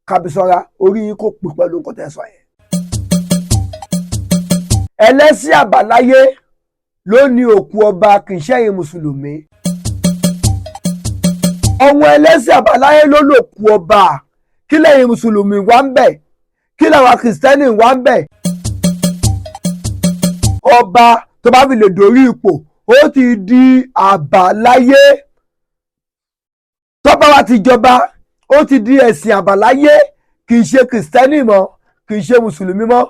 Kàbísọ́lá orí yín kò pè pẹ̀lú nǹkan tẹ́ sọ yẹn. Ẹlẹ́sìn àbáláyé ló ní òkú ọba kì í ṣẹ̀yìn mùsùlùmí. Àwọn ẹlẹ́sìn àbáláyé ló lòkú ọba, kí lẹ́yìn mùsùlùmí wà ń bẹ̀, kí làwọn kìrìsìtẹ́nì wà ń bẹ̀. Ọba tó bá fi lè dórí ipò ó ti di àbáláyé. Tọ́ba wa ti jọba ó ti di ẹ̀sìn àbáláyé, kì í ṣe kìrìsìtẹ́nì mọ́, kì í ṣe mùsùlùmí mọ́.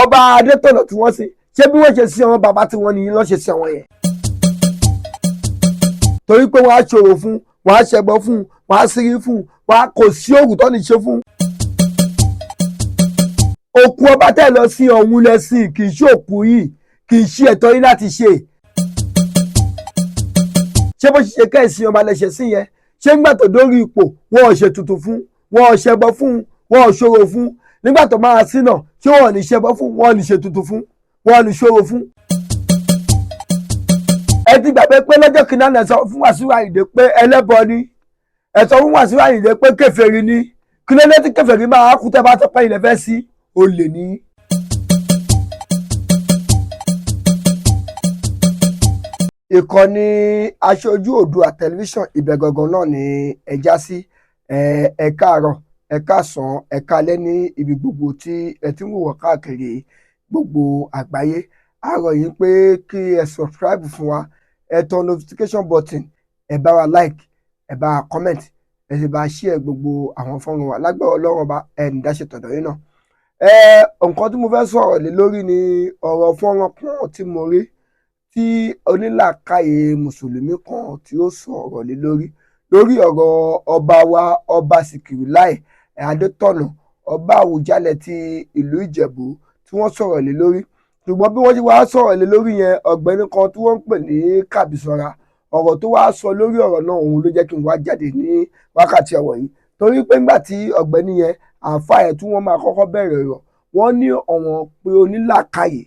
Ọba Adétọ̀nà tí wọ́n ṣe, ṣé bí wọ́n ṣe sí àwọn bàbá tí wọ́n ní lọ́ ṣe sí àwọn yẹn. Torí pé wọ́n á ṣòro fún, wọ́n á ṣẹbọ fún, wọ́n á sírí fún, wọ́n á kò sí òògùn tó ní ṣe fún. Òkú ọba tẹ́ lọ sí ọ̀hún lẹ́sìn, kì í ṣe òkú yìí, kì í ṣe ẹ̀tọ́ yín láti ṣe. Ṣé bó ṣe ṣe kẹ́sìn ọba lẹ́ṣẹ̀ sí yẹn? Ṣé nígbà tó dórí ipò wọn ò ṣe tutù fún, wọn ò ṣẹbọ fún, wọn ò ṣòro fún? Nígbà tó máa sínà ṣé wọn ò ní ṣẹbọ fún, wọn ò ní ṣe tutù fún, wọn ò ní ṣòro fún? Ẹ ti gbàgbé pé lọ́jọ́ kìnnà náà sọ fún Wàsíù Àyìndé pé ẹlẹ́bọ ni, ẹ sọ fún Wàsíù Àyìndé pé kèfèrí ni. Kí ló dé tí kèfèrí máa kú tẹ́ bá tọpẹ́ ilẹ̀ fẹ́ sí olè ní. Ìkànnì Aṣojú Oòduà tẹlifíṣàn ibẹ̀ gangan náà ni ẹ já sí. Ẹ káàárọ̀, ẹ káàsán, ẹ káalẹ́ ní ibi gbogbo tí ẹ ti ń wò wá káàkiri gbogbo àgbáyé. A rọ̀ yín pé kí ẹ subscribe fún wa, ẹ tọ notification button, ẹ bá wa like, ẹ bá wa comment, ẹ sì bá share gbogbo àwọn fọ́nrán wa. Lágbára Ọlọ́run ọba ẹni dáṣe tọ̀dọ̀ yín náà. Nǹkan tí mo fẹ́ sọ̀rọ̀ lé lórí ni ọ̀rọ̀ fọ́nrán kan tí mo rí tí onílàákàyè mùsùlùmí kan tí ó sọ̀rọ̀ lé lórí ọ̀rọ̀ ọba wa, ọba Síkírùláì Adétọ̀nà, ọba Àwùjalẹ̀ ti ìlú Ìjẹ̀bú tí wọ́n sọ̀rọ̀ lé lórí. Ṣùgbọ́n bí wọ́n ti wá sọ̀rọ̀ lé lórí yẹn, ọ̀gbẹ́ni kan tí wọ́n ń pè ní Kàbísọ́lá, ọ̀rọ̀ tó wá sọ lórí ọ̀rọ̀ náà òun ló jẹ́ kí n wá jáde ní wákàtí ọ̀wọ̀ yìí. Torí pé nígbà tí ọ̀gbẹ́ni yẹn àáfàá ẹ̀ tí wọ́n máa kọ́kọ́ bẹ̀rẹ̀ rọ̀, wọ́n ní ọ̀wọ́n pé onílàákàyè,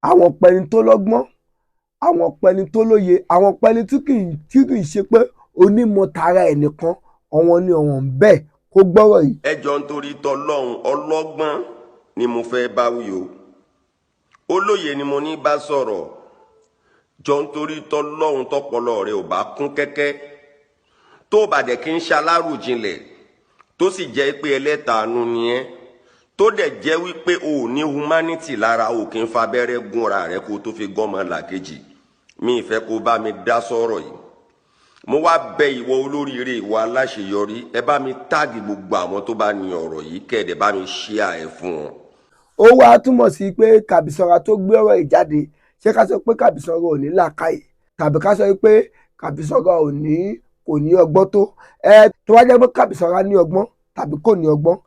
àwọn pẹni tó lọ́gbọ́n, àwọn pẹni tó lóye, àwọn pẹni tí kì í ṣe pé onímọ̀ tara ẹ̀ nìkan, ọ̀wọ́n ni ọ̀wọ́n bẹ́ẹ̀ kó gbọ́rọ̀ yìí. Ẹ jọ ń torí tọlọ́run, ọlọ́gbọ́n ni mo fẹ́ bá wí o, olóye ni mo ní bá sọ̀rọ̀. Jọ ń torí tọlọ́run tọpọlọ rẹ ò bá kún kẹ́kẹ́, tó bá dẹ̀ kí ń ṣalárùjinlẹ̀, tó sì jẹ́ pé ẹlẹ́tàánú ni ẹ́, tó dẹ̀ jẹ́ wípé o ò ní humanity lára, o kì í fabẹ́rẹ́ gúnra rẹ kó tó fi gọ́mọ làkejì. Mi ìfẹ́ kó bá mi dá sọ̀rọ̀ yìí. Mo wá bẹ ìwọ olóríire, ìwọ aláṣeyọrí, ẹ bá mi táàgì gbogbo àwọn tó bá ní ọ̀rọ̀ yìí, kẹ́ẹ̀dẹ̀ bá mi share ẹ̀ fún wọn. Ó wá túmọ̀ sí pé Kàbísọ́lá tó gbé ọ̀rọ̀ yìí jáde, ṣé ká sọ pé Kàbísọ́lá ò ní làákàyè, tàbí ká sọ pé Kàbísọ́lá kò ní ọgbọ́n tó? Tó wá jẹ́ pé Kàbísọ́lá ní ọgbọ́n tàbí kò ní ọgbọ́n,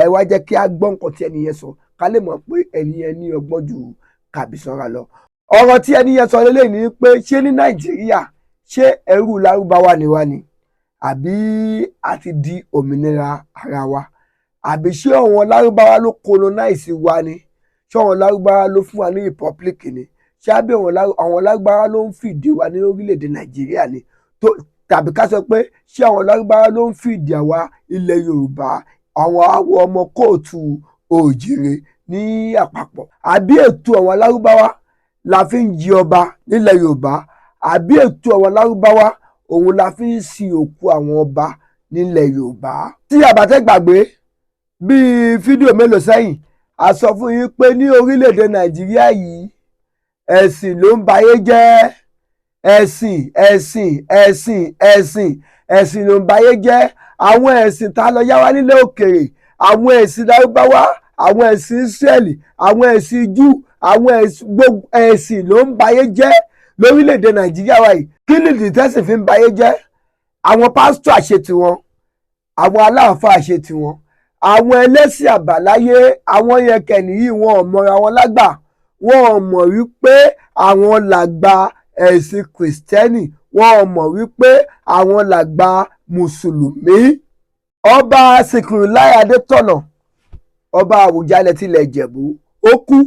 ẹ wá jẹ́ kí a gbọ́ nǹkan tí ẹni yẹn sọ, ká lè mọ̀ pé ẹni yẹn ní ọgbọ́n ju Kàbísọ́lá lọ. Ọ̀rọ̀ tí ẹni yẹn sọ lélẹ́yìn ni pé ṣé ní Nàìjíríà ṣé ẹrú Lárúbáwá ni wá ni, àbí a ti di òmìnira ara wa, àbí ṣé àwọn Lárúbáwá ló colonize wa ni, ṣé àwọn Lárúbáwá ló fún wa ní republic ni, ṣé àbí àwọn Lárúbáwá ló ń fìdí wa ní orílẹ̀-èdè Nàìjíríà ni, tàbí ká sọ pé ṣé àwọn Lárúbáwá ló ń fìdí àwa ilẹ̀ Yorùbá, àwọn ọmọ kóòtù òjìrè ní àpapọ̀, àbí ètò àwọn Lárúbáwá la fi ń jí ọba nílẹ̀ Yorùbá, àbí ètò àwọn Lárúbáwá òun la fi ń sin òkú àwọn ọba nílẹ̀ Yorùbá. Tí àbátẹ́ gbàgbé bíi fídíò mélòó sẹ́yìn, a sọ fún yín pé ní orílẹ̀-èdè Nàìjíríà yìí ẹ̀sìn ló ń bayé jẹ́, ẹ̀sìn ló ń bayé jẹ́. Àwọn ẹ̀sìn tá a lọ yá wá nílẹ̀ òkèèrè, àwọn ẹ̀sìn Lárúbáwá, àwọn ẹ̀sìn Ísírẹ́lì, àwọn ẹ̀sìn Júù, àwọn ẹ̀sìn ló ń bayé jẹ́ lórílẹ̀-èdè Nàìjíríà wa yìí. Kí nìdí tẹ́sìn fi ń bayé jẹ́? Àwọn pásítọ̀ àṣẹ tiwọn, àwọn aláàfáà àṣẹ tiwọn, àwọn ẹlẹ́sìn àbáláyé, àwọn yẹn kẹ̀nìyí wọn ò mọra wọn lágbà, wọn ò mọ̀ wípé àwọn làgbà ẹ̀sìn Kìrìsìtẹ́nì, wọn ò mọ̀ wípé àwọn làgbà Mùsùlùmí. Ọba Síkírùláì Adétọ̀nà, ọba Àwùjalẹ̀ tilẹ̀ Ìjẹ̀bú, ó kú.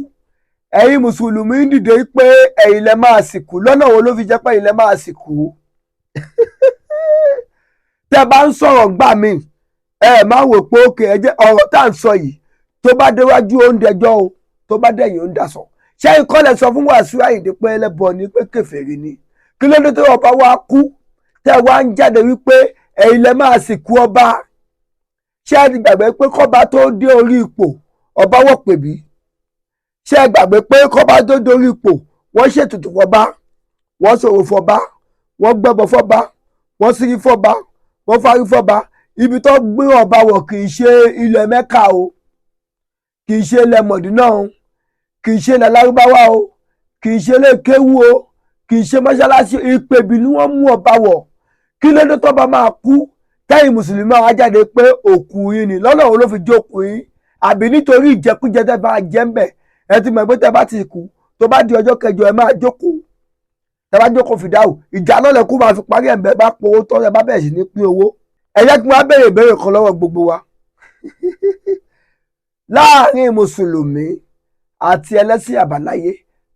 Ẹ̀yin Mùsùlùmí ń dìde pé ẹ̀yin lẹ máa sìnkú. Lọ́nà wo ló fi jẹ́ pé ẹ̀yin lẹ máa sìnkú? tẹ́ bá ń sọ̀rọ̀ gbà mí ẹ máa wò pé òkè ẹ jẹ́ ọ̀rọ̀ tá à ń sọ yìí tó bá déwájú oúnjẹjọ́ o tó bá dẹ̀yìn ó ń dasọ̀ ṣé ìkọlẹ̀ sọ fún Wàsíù Àyìndé pé ẹlẹ́bọ ni pé kèfèrí ni kí ló dé tó ọba wa kú tẹ́ wá ń jáde wípé ẹ̀yin lẹ máa sìnkú ọba ṣé ẹ ti gbàgbé pé kọ́ba tó dé orí ipò ọba wọ̀ pè bí ṣé ẹ gbàgbé pé kọ́ba tó dé orí ipò wọ́n ṣètùtù fọba wọ́n sọ̀rọ̀ fọba wọ́n gbẹ́bọ fọba wọ́n sírí fọba wọ́n fárí fọba ibi tó gbé ọba wọ̀ kì í ṣe ilẹ̀ Mẹ́kà o kì í ṣe ilẹ̀ Mọ̀dínà o kì í ṣe ilẹ̀ Lárúbáwá o kì í ṣe ilé kéwú o kì í ṣe mọ́ṣáláṣí ìpèbí ni wọ́n mú ọba wọ̀ kí ló dé tọ́ba máa kú tẹ́yìn mùsùlùmí máa jáde pé òkú yín ni lọ́nà wo ló fi jókòó yín àbí nítorí ìjẹkújẹ tẹ́ bá jẹ́ ń bẹ̀ ẹ ti mọ̀ pé tẹ́ bá ti kú tó bá di ọjọ́ kẹjọ ẹ máa jókòó tẹ́ bá jókòó fìdáwò ìjà náà lẹ́kú máa fi parí ẹ̀mbẹ́ bá powó tọ́ ẹ bá bẹ̀rẹ̀ sí ní pín owó ẹ jẹ́ kí wọ́n á béèrè ìbéèrè kan lọ́wọ́ gbogbo wa láàrin mùsùlùmí àti ẹlẹ́sìn àbáláyé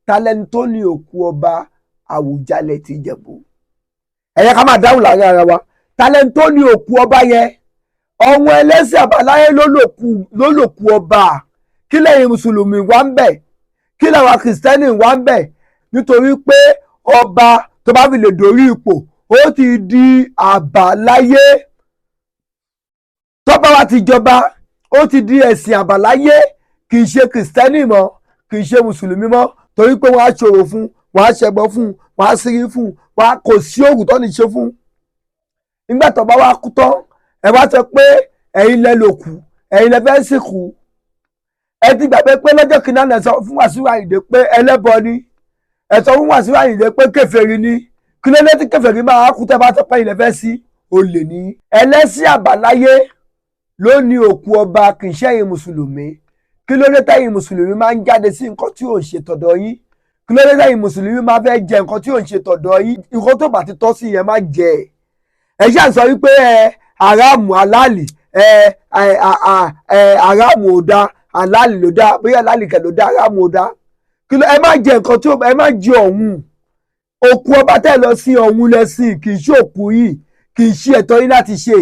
tálẹ́ni tó ní òkú ọba Àwùjalẹ̀ ti Ìjẹ̀bú ẹ jẹ́ ká máa dáhùn láàrin ara wa tálẹ́ni tó ní òkú ọba yẹn ọ̀wọ́n ẹlẹ́sìn àbáláyé ló lòkú ọba kí lẹ́yìn mùsùlùmí wà ń bẹ̀ kí làwọn kìrìsìtẹ́nì wà ń bẹ̀ nítorí pé ọba tó bá fi lè dórí ipò ó ti di àbáláyé tọ́ba wa ti jọba ó ti di ẹ̀sìn àbáláyé kì í ṣe kìrìsìtẹ́nì mọ́ kì í ṣe mùsùlùmí mọ́ torí pé wọ́n á ṣòro fún wọ́n á ṣẹbọ fún wọ́n á sírí fún wọ́n á kò sí òògùn tó ní ṣe fún nígbà tó bá wá kú tán ẹ wá sọ pé ẹ̀yin lẹ lòkù ẹ̀yin lẹ fẹ́ sìnkú ẹ ti gbàgbé pé lọ́jọ́ kìnnà ẹ sọ fún Wàsíù Àyìndé pé ẹlẹ́bọ ni ẹ sọ fún Wàsíù Àyìndé pé kèfèrí ni kí ló dé tí kèfèrí máa kú tẹ́ bá sọ pé ilẹ̀ fẹ́ sí olè ní. ẹlẹ́sìn àbáláyé ló ní òkú ọba kì í ṣẹ̀yin mùsùlùmí kí ló dé tẹ́yin mùsùlùmí máa ń jáde sí nǹkan tí ò ń ṣe tọ̀dọ̀ yín kí ló dé tẹ́yin mùsùlùmí máa fẹ́ jẹ nǹkan tí ò ń ṣe tọ̀dọ̀ yín nǹkan tó bá ti tọ́ sí yẹn má jẹ ẹ ṣáà sọ wípé aráàmù aláàlì aráàmù ò dá aláàlì ló dá bóyá aláàlì kẹ ló dá aráàmù ò dá kí ló ẹ má jẹ nǹkan tí ẹ má jẹ ọ̀hún òkú ọba tẹ́ lọ sí ọ̀hún lẹ́sìn kì í ṣe òkú yìí kì í ṣe ẹ̀tọ́ yín láti ṣe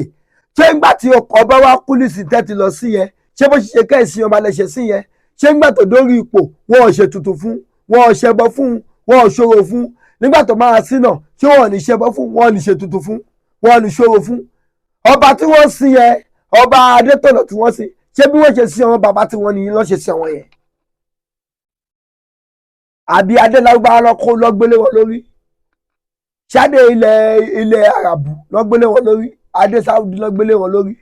ṣé ńgbà tí ọba wa kú nísìn tẹ́tí lọ sí yẹn ṣé bó ṣe kẹ́sìn ọba lẹ́sẹ̀ sí yẹn ṣé ńgbà tó dórí ipò wọn ò ṣe tuntun fún wọn ò ṣẹbọ fún wọn ò ṣòro fún nígbà tó máa sínà ṣé wọn ò ní ṣẹbọ fún wọn ò ní ṣe tuntun fún wọn ò ní ṣòro fún ọba tí wọ́n sin yẹn ọba Adétọ̀nà tí wọ́n sin ṣé bí wọ́n ṣe sin àwọn bàbá tí wọ́n nìyí lọ́ ṣe sin àwọn yẹn àbí adélárúbáwá lọ́gbélé wọn lórí ṣáde ilẹ̀ àràbù lọ́gbélé wọn lórí adé sáúdí lọ́gbélé wọn lórí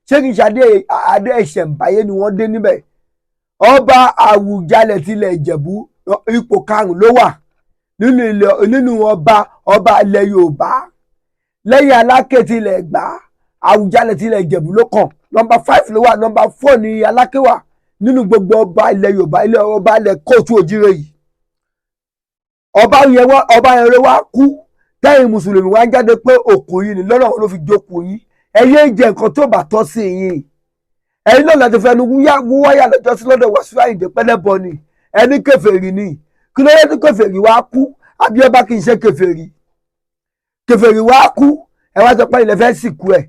ṣé kìí ṣáde adé ìṣẹ̀ǹbáyé ni wọ́n dé níbẹ̀ ọba Àwùjalẹ̀ tilẹ̀ Ìjẹ̀bú ipò karùn-ún ló wà nínú ọba ilẹ̀ Yorùbá lẹ́yìn Aláké tilẹ̀ Ẹ̀gbá Àwùjalẹ̀ tilẹ̀ Ìjẹ̀bú ló kàn nọ́mbà 5 ló wà nọ́mbà 4 ní Aláké wà nínú gbogbo ọba ilẹ̀ Yorùbá ilẹ̀ ọba ilẹ̀ kóòtù òjìrè yìí ọba yẹn wá kú tẹ́yìn mùsùlùmí wá ń jáde pé òkú yìí ni lọ́nà ló fi jókòó yín ẹ̀yẹ́ jẹ nǹkan tó bá tọ́ sí yín ẹ̀yin náà láti fẹnu wú wáyà lọ́jọ́ sí lọ́dọ̀ Wàsíù Àyìndé pẹ́lẹ́bọ ni ẹni kèfèrí ni kí ló yẹ kí kèfèrí wá kú àbí ọba kì í ṣe kèfèrí wá kú ẹ wá sọ pé ilẹ̀ fẹ́ sìnkú ẹ̀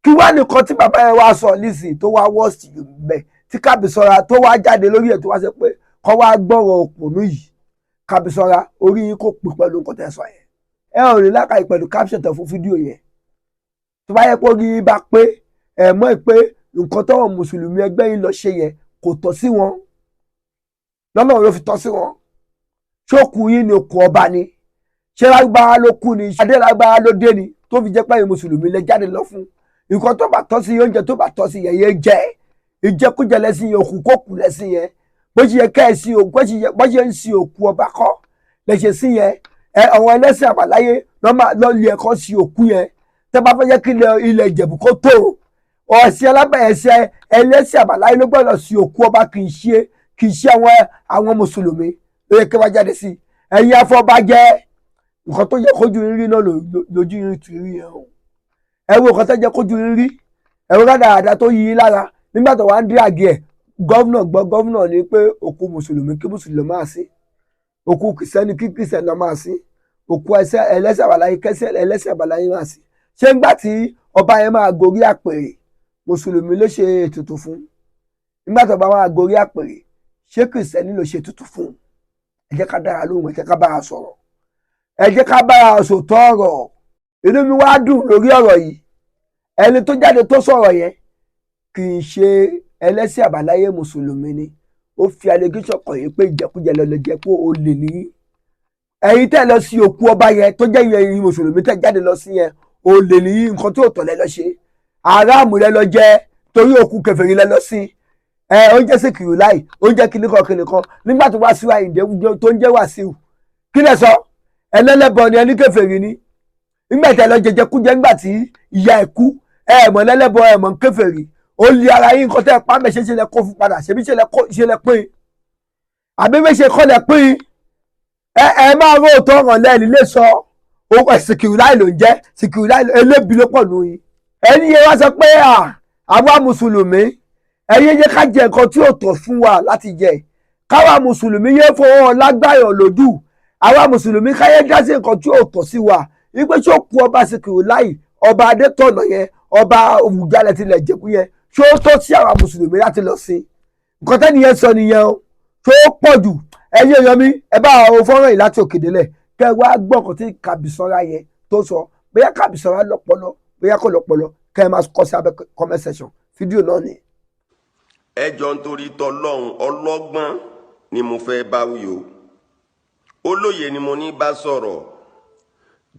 kí wá nìkan tí bàbá yẹn wá sọ nísìnyí tó wá wọ́ọ̀sì bẹ̀ tí Kábísọ́lá tó wá jáde lórí ẹ̀ tó wá sọ pé kọ́ wá gbọ́rọ̀ òpònú yìí Kábísọ́lá orí yín kò pè pẹ̀lú nǹkan tẹ́ sọ yẹn ẹ ò rí lákàyè pẹ̀lú caption tẹ̀ fún fídíò yẹn tó bá yẹ kó rí bá pé ẹ mọ̀ pé nǹkan tọ́wọ́ mùsùlùmí ẹgbẹ́ yín lọ ṣe yẹn kò tọ́ sí wọn lọ́nà ló fi tọ́ sí wọn ṣókù yín ni òkú ọba ni ṣé lágbára ló kú ni adé lágbára ló dé ni tó fi jẹ́ pé ẹ̀yin mùsùlùmí lẹ jáde lọ fún nǹkan tó bá tọ́ sí oúnjẹ tó bá tọ́ sí yẹn yẹn jẹ ìjẹkújẹ lẹ́sìn yẹn òkú kókù lẹ́sìn yẹn bó ṣe yẹ kẹ́ ẹ̀ sí òkú bó ṣe ń sin òkú ọba kọ́ lẹ́sẹ̀ sí yẹn àwọn ẹlẹ́sìn àbáláyé lọ́ọ̀lì ẹ̀kọ́ sí òkú yẹn tẹ́ bá fẹ́ jẹ́ kí ilẹ̀ Ìjẹ̀bú kó tó ọ̀sìn alábẹ̀ẹ́sẹ̀ ẹlẹ́sìn àbáláyé ló gbọ́dọ̀ sí òkú ọba kì í ṣe àwọn mùsùlùmí ló yẹ kí wọ́n jáde sí ẹ̀yin afọbajẹ nǹkan tó yẹ kójú rírí náà lójú rírí ti rí yẹn o ẹ wo nǹkan tó yẹ kójú rírí ẹ wo rádaràda tó yí i lára nígbà tó wá ń dí àgé ẹ̀ gọ́vnà ní pé òkú mùsùlùmí kí mùsùlùmí máa sí òkú kìsẹ́ni kí kìsẹ́ni máa sí òkú ẹlẹ́sìn àbáláyé kẹ́sẹ̀ ẹlẹ́sìn àbáláyé máa sí ṣé ńgbà tí ọba yẹn máa gorí àpèrè mùsùlùmí ló ṣe ètùtù fún? Nígbà tí ọba máa gorí àpèrè ṣé kìrìsìtẹ́nì ló ṣe ètùtù fún? Ẹ jẹ́ ká dára lóhùn, ẹ jẹ́ ká bára sọ̀rọ̀, ẹ jẹ́ ká bára sòótọ́ ọ̀rọ̀. Inú mi wá dùn lórí ọ̀rọ̀ yìí. Ẹni tó jáde tó sọ̀rọ̀ yẹn kì í ṣe ẹlẹ́sìn àbáláyé mùsùlùmí ni. Ó fi allegation kàn yín pé ìjẹkújẹ lọ́lọ́ jẹ́ pé ó lè ní. Ẹ̀yin tẹ́ lọ sí òkú ọba yẹn tó jẹ́ ìyẹn mùsùlùmí tẹ́ jáde lọ sí yẹn, ó lè ní nǹkan tí ò tọ́ lẹ lọ ṣe. Aráàmù lẹ lọ jẹ torí òkú kèfèrí lẹ lọ sí. Ó jẹ́ Síkírù Láì, ó jẹ́ kìnìkan nígbà tó wá sí Àyìndé tó ń jẹ́ Wàsíù. Kí lẹ sọ? Ẹlẹ́lẹ́bọ ni ẹni kèfèrí ni. Nígbà tẹ́ lọ jẹjẹkújẹ nígbà tí ìyá ẹ̀ kú, mọ̀ lẹ́lẹ́bọ mọ̀ kèfèrí. Ó lé ara yín nǹkan tẹ́ ẹ pa mẹ́ṣẹ́ ṣe lẹ kó fún padà, ṣebí ṣe lẹ pín. Àbí méṣe kọ́ lẹ pín. Ẹ máa ró òótọ́ ọ̀ràn lẹ́ẹ̀lì lè sọ. Síkírù Láì ló ń jẹ́, Síkírù Láì elébi ló pọ̀ nù yín. Ẹni yẹn wá sọ pé àwa mùsùlùmí ẹ̀yin jẹ́ ká jẹ nǹkan tí ò tọ́ fún wa láti jẹ. Káwa mùsùlùmí yé fọwọ́ lágbáyọ̀ lójú. Àwa mùsùlùmí káyé dá sí nǹkan tí ò tọ́ sí wa. Wípé ṣó kú ọba Síkírù Láì, ọba Adétọ̀nà yẹn, ọba Òwùjalẹ̀ tilẹ̀ Jẹ̀bú yẹn, ṣó tọ́ sí àwa mùsùlùmí láti lọ sí? Nǹkan tẹ́ni yẹn sọ nìyẹn o. Ṣó pọ̀ jù? Ẹ̀yin èèyàn mi, ẹ bá àwọn fọ́nrán yìí láti òkè délẹ̀. Kẹ́ wá gbọ́ nǹkan tí Kàbìsọ́lá yẹn tó sọ. Bóyá Kàbìsọ́lá lọ́pọlọ, bóyá kò lọ́pọlọ, kẹ́ ẹ máa kọ sí abẹ́ comment section. Fídíò náà ni. Ẹ jọ nítorí tọlọ́hun ọlọ́gbọ́n ni mo fẹ́ bá wí o. Olóye ni mo ní bá sọ̀rọ̀.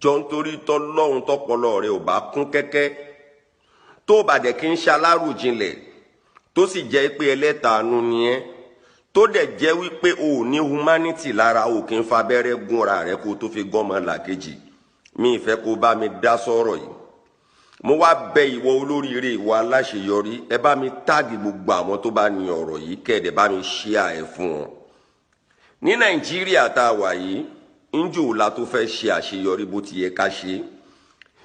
Jọ nítorí tọlọ́hun tọpọlọ rẹ ò bá kún kẹ́kẹ́. Tó bá dẹ̀ kí ń ṣaláròjinlẹ̀, tó sì jẹ́ pé ẹlẹ́tàánú ni ẹ́, tó dẹ̀ jẹ́ wípé o ò ní humanity lára, o kì í fa abẹ́rẹ́ gúnra rẹ kó tó fi gọ́mọ làkejì. Mi ìfẹ́ kó bá mi dá sọ̀rọ̀ yìí. Mo wá bẹ ìwọ olóríire, ìwọ aláṣeyọrí, ẹ bá mi táàgì gbogbo àwọn tó bá ní ọ̀rọ̀ yìí, kẹ́ẹ̀dẹ̀ bá mi share ẹ̀ fún wọn. Ní Nàìjíríà tá a wà yìí, ńjọ́ la tó fẹ́ ṣe àṣeyọrí bó ti yẹ ká ṣe.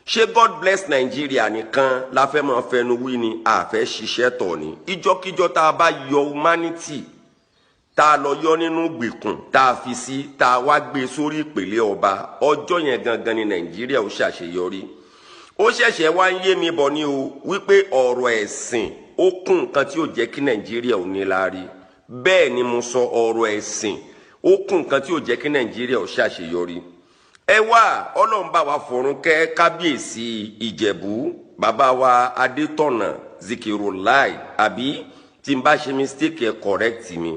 Ṣé God bless Nigeria nìkan la fẹ́ máa fẹnu wí ni a fẹ́ ṣiṣẹ́ tọ̀ ni? Ìjọ́kíjọ́ tá a bá yọ humanity, tá a lọ yọ nínú gbèkùn, tá a fi sí, tá a wá gbé sórí ìpele ọba, ọjọ́ yẹn gangan ni Nàìjíríà ó ṣàṣeyọrí. Ó ṣẹ̀ṣẹ̀ wá ń yé mi bọ̀ ni o wípé ọ̀rọ̀ ẹ̀sìn ó kún nǹkan tí ó jẹ́ kí Nàìjíríà ò ní láárí. Bẹ́ẹ̀ ni mo sọ, ọ̀rọ̀ ẹ̀sìn ó kún nǹkan tí ó jẹ́ kí Nàìjíríà ò ṣàṣeyọrí. Ẹ wá Ọlọ́run bá wa fọ̀run kẹ́ kábíyèsí Ìjẹ̀bú, bàbá wa Adétọ̀nà Síkírù Láì, àbí tí n bá ṣe mistake ẹ correct mi.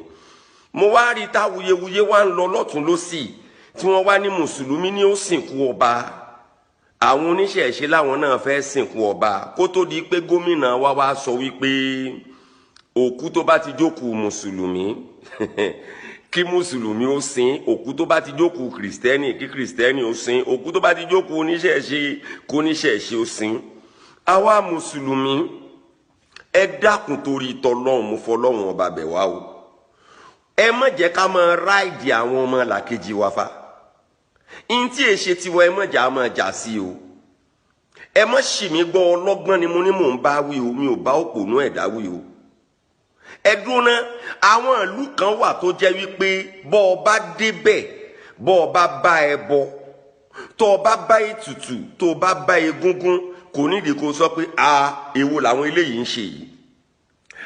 Mo wá rí tá wuyewuye wá ń lọ lọ́tún lósì tí wọ́n wá ní mùsùlùmí ní ó sìnkú ọba. Àwọn oníṣẹ̀ṣe láwọn náà fẹ́ sìnkú ọba kó tó di pé gómìnà wa wá sọ wípé òkú tó bá ti jókòó mùsùlùmí kí mùsùlùmí ó sin, òkú tó bá ti jókòó kìrìsìtẹ́nì kí kìrìsìtẹ́nì ó sin, òkú tó bá ti jókòó oníṣẹ̀ṣe kó oníṣẹ̀ṣe ó sin. Àwa mùsùlùmí ẹ dákun torí tọlọ́hun mo fọlọ́hun ọba bẹ̀ wá o. Ẹ má jẹ́ ká máa ráìdì àwọn ọmọ làkejì wa fa. Ntí èṣe tiwa ẹ má jà máa jà sí o. Ẹ má ṣì mí gbọ́, ọlọ́gbọ́n ni mo ní mò ń bá wí o, mi ò bá òpònú ẹ̀dá wí o. Ẹ dúró ná, àwọn ìlú kan wà tó jẹ́ wípé bọ́ ọ bá débẹ̀, bọ́ ọ bá bá ẹbọ, tó o bá bá ètùtù, tó o bá bá egúngún, kò nídìí kó sọ pé èwo làwọn eléyìí ń ṣe yìí.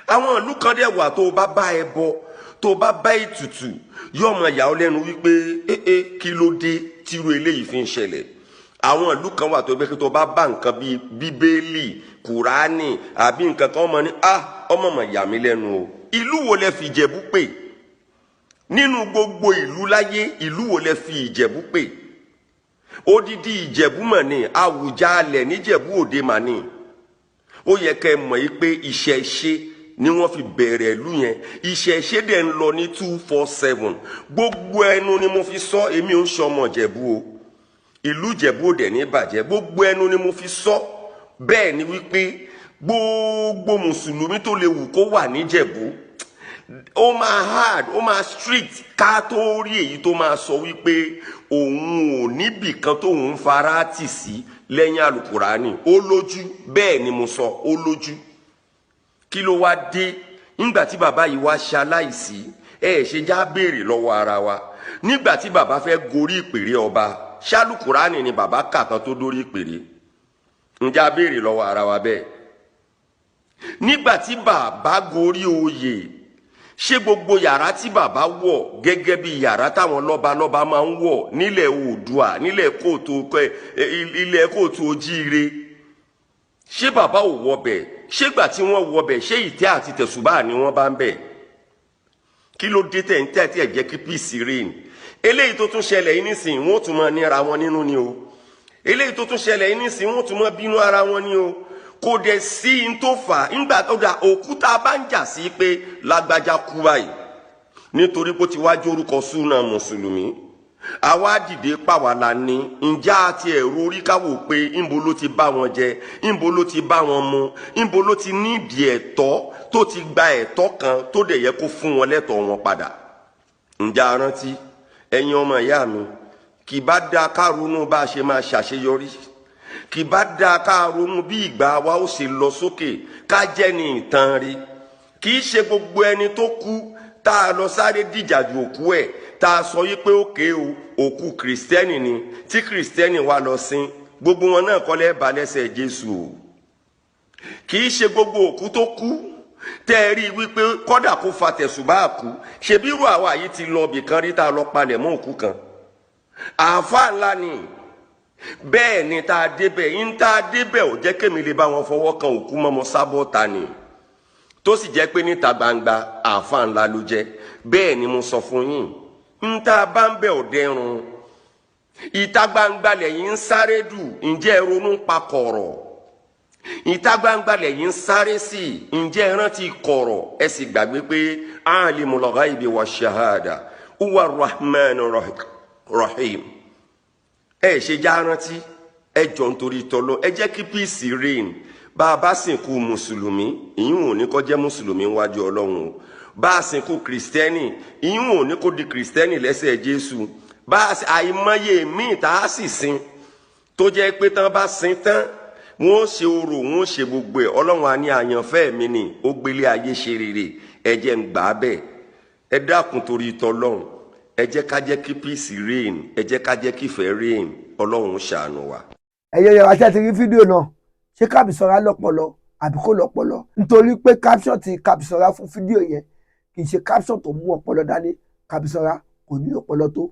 Àwọn ìlú kan dẹ̀ wà tó o bá bá ẹbọ, tó bá bá ètùtù, yóò mọ yà ọ́ lẹ́nu wípé kí ló dé tírú eléyìí fi ń ṣẹlẹ̀. Àwọn ìlú kan wà tó gbé kí tó bá bá nǹkan bíi Bíbélì, Kùránì àbí nǹkan kan ọmọ ní ọmọ mọ̀ yà mí lẹ́nu o. Ìlú wo lẹ fi Ìjẹ̀bú pè? Nínú gbogbo ìlú láyé, ìlú wo lẹ fi Ìjẹ̀bú pè? Odidi Ìjẹ̀bú mọ̀ ní Àwùjalẹ̀ níjẹ̀bú Òde mà ní. Ó yẹ kẹ́ mọ̀ yí pé ìṣẹ̀ṣe ni wọ́n fi bẹ̀rẹ̀ ìlú yẹn. Ìṣẹ̀ṣe dẹ̀ ń lọ ní 247. Gbogbo ẹnu ni mo fi sọ, èmi ò ń ṣọmọ Ìjẹ̀bú o. Ìlú Ìjẹ̀bú Òde ní bàjẹ́. Gbogbo ẹnu ni mo fi sọ. Bẹ́ẹ̀ ni wípé gbogbo mùsùlùmí tó lè wù kó wà ní Ìjẹ̀bú, ó máa hard, ó máa strict ká tó rí èyí tó máa sọ wípé òun ò níbì kan tóun fara tì sí lẹ́yìn àlùkùránì. Ó lójú, bẹ́ẹ̀ ni mo sọ, ó lójú. Kí ló wá dé nígbà tí bàbá yìí wá ṣaláìsí? Ṣe já béèrè lọ́wọ́ ara wa. Nígbà tí bàbá fẹ́ gorí ìpèrè ọba, ṣálùkùránì ni bàbá kà kan tó dórí ìpèrè. ǹjẹ́ a béèrè lọ́wọ́ ara wa bẹ́ẹ̀? Nígbà tí bàbá gorí oyè, ṣé gbogbo yàrá tí bàbá wọ̀ gẹ́gẹ́ bí yàrá táwọn lọ́balọ́ba máa ń wọ̀ nílẹ̀ Oòduà, nílẹ̀ kóòtù ojíire, ṣé bàbá ò wọbẹ̀? ṣé gbà tí wọ́n wọbẹ̀ ṣé ìtẹ́ àti tẹ̀sùbá ni wọ́n bá ń bẹ̀? Kí ló dé tẹ̀ ń tẹ́ tí ẹ̀ jẹ́ kí peace reign? Eléyìí tó tún ṣẹlẹ̀ yìí nísìnyí wọ́n tún máa níra wọn nínú ni o. Eléyìí tó tún ṣẹlẹ̀ yìí nísìnyí wọ́n tún máa bínú ara wọn ni o. Kò dẹ̀ sí in tó fà ńgbà tó dà òkúta bá ń jà sí pé lágbájá kú báyìí nítorí pé ó ti wájú orúkọ súnà mùsùlùmí, àwa dìde pàwàlà ni ǹjẹ́ àti ẹ̀rọ orí káwò pé ńbo ló ti bá wọn jẹ, ńbo ló ti bá wọn mu, ńbo ló ti nídìí ẹ̀tọ́ tó ti gba ẹ̀tọ́ kan tó dẹ̀ yẹ kó fún wọn lẹ́tọ̀ọ́ wọn padà. Ǹjẹ́ a rántí ẹ̀yin ọmọ ìyá mi, kì bá dá ká ronú bá a ṣe máa ṣàṣeyọrí, kì bá dá ká ronú bí ìgbà wa ó ṣe lọ sókè, ká jẹ́ ní ìtàn rí. Kì í ṣe gbogbo ẹni tó kú tá a lọ sáré dìjàjù òkú ẹ̀ tá a sọ yí pé òkè o òkú kìrìsìtẹ́nì ni tí kìrìsìtẹ́nì wa lọ sin, gbogbo wọn náà kọ́lẹ́ bá lẹ́sẹ̀ Jésù o. Kì í ṣe gbogbo òkú tó kú tẹ́ ẹ rí i wípé kọ́dà kó fa tẹ̀sùbá kú, ṣebí irú àwa yìí ti lọ bìkan rí tá a lọ palẹ̀ mọ́ òkú kan. Àáfàá ńlá ni bẹ́ẹ̀ ni tá a débẹ̀ yín tá a débẹ̀ ò jẹ́ kémi lè bá wọn fọwọ́ kan òkú mọ́mọ́ sábọ́ta ni, tó sì jẹ́ pé níta gbangba àáfàá ńlá ló jẹ́. Bẹ́ẹ̀ ni mo sọ fún yín, ń tá a bá ń bẹ̀ ò dẹrùn. Ìta gbangba lẹ́yìn ń sáré dù, ǹjẹ́ ẹ ronú pa kọ̀rọ̀? Ìta gbangba lẹ́yìn ń sáré sí, ǹjẹ́ ẹ rántí kọ̀rọ̀? Ẹ sì gbàgbé pé alimul ghaibi wa shahada huwa rahman rahim. Ẹ ṣe já rántí, ẹ jọ nítorí tọ́lọ́, ẹ jẹ́ kí peace reign. Bá a bá sìnkú mùsùlùmí, ìyún ò ní kó jẹ́ mùsùlùmí wájú Ọlọ́run o. Bá a sìnkú kìrìsìtẹ́nì, ìyún ò ní kó di kìrìsìtẹ́nì lẹ́sẹ̀ Jésù. Bá a àìmọye míì tá a sì sin tó jẹ́ pé tán bá sin tán wọ́n ṣe orò, wọ́n ṣe gbogbo ẹ̀. Ọlọ́run á ní àyànfẹ́ mi ni ó gbélé ayé ṣe rere, ẹ jẹ́ ń gbà á bẹ́ẹ̀. Ẹ dákun torí tọ́lọ́run, ẹ jẹ́ ká jẹ́ kí peace reign, ẹ jẹ́ ká jẹ́ kí ìfẹ́ reign. Ọlọ́run ṣàánú wa. ẹ̀yẹ́ yẹn wáṣẹ́ ti rí fídíò náà, ṣé Kábísọ́lá lọ́pọlọ àbí kò lọ́pọlọ? Nítorí pé caption ti Kábísọ́lá fún fídíò yẹn kì í ṣe caption tó mú ọpọlọ dání. Kábísọ́lá kò ní ọpọlọ tó.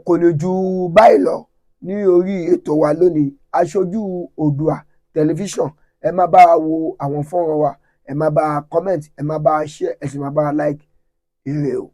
Kò ní ju báyìí lọ ní orí ètò wa lónìí. Aṣojú Oòduà tẹlifíṣàn, ẹ máa bá wa wo àwọn fọ́nrán wa, ẹ máa bá wa comment, ẹ máa bá wa share, ẹ sì máa bá wa like. Ire o.